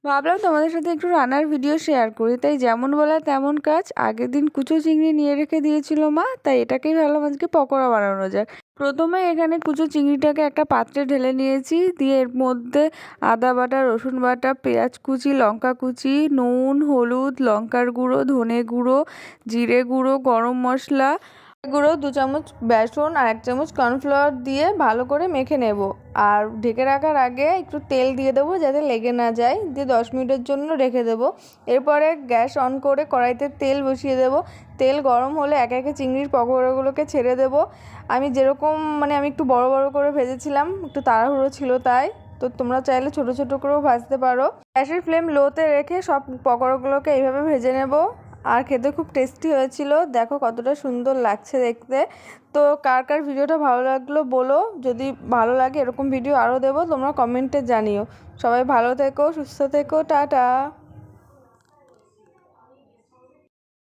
ভাবলাম তোমাদের সাথে একটু রান্নার ভিডিও শেয়ার করি, তাই যেমন বলা তেমন কাজ। আগের দিন কুচো চিংড়ি নিয়ে রেখে দিয়েছিল মা, তাই এটাকেই ভাবলাম আজকে পকোড়া বানানো যাক। প্রথমে এখানে কুচো চিংড়িটাকে একটা পাত্রে ঢেলে নিয়েছি, দিয়ে এর মধ্যে আদা বাটা, রসুন বাটা, পেঁয়াজ কুচি, লঙ্কা কুচি, নুন, হলুদ, লঙ্কার গুঁড়ো, ধনে গুঁড়ো, জিরে গুঁড়ো, গরম মশলা গুঁড়ো, 2 চামচ বেসন আর 1 চামচ কর্নফ্লাওয়ার দিয়ে ভালো করে মেখে নেব। আর ঢেকে রাখার আগে একটু তেল দিয়ে দেবো যাতে লেগে না যায়, দিয়ে 10 মিনিটের জন্য রেখে দেবো। এরপরে গ্যাস অন করে কড়াইতে তেল বসিয়ে দেবো। তেল গরম হলে একে একে চিংড়ির পকোড়াগুলোকে ছেড়ে দেবো। আমি যেরকম আমি একটু বড় বড় করে ভেজেছিলাম, একটু তাড়াহুড়ো ছিল তাই। তো তোমরা চাইলে ছোট ছোট করেও ভাজতে পারো। গ্যাসের ফ্লেম লোতে রেখে সব পকোড়াগুলোকে এইভাবে ভেজে নেব। আর খেতে খুব টেস্টি হয়েছিল, দেখো কতটা সুন্দর লাগছে দেখতে। তো কার কার ভিডিওটা ভালো লাগলো বলো, যদি ভালো লাগে এরকম ভিডিও আরও দেবো, তোমরা কমেন্টে জানিও। সবাই ভালো থেকো, সুস্থ থেকো, টাটা।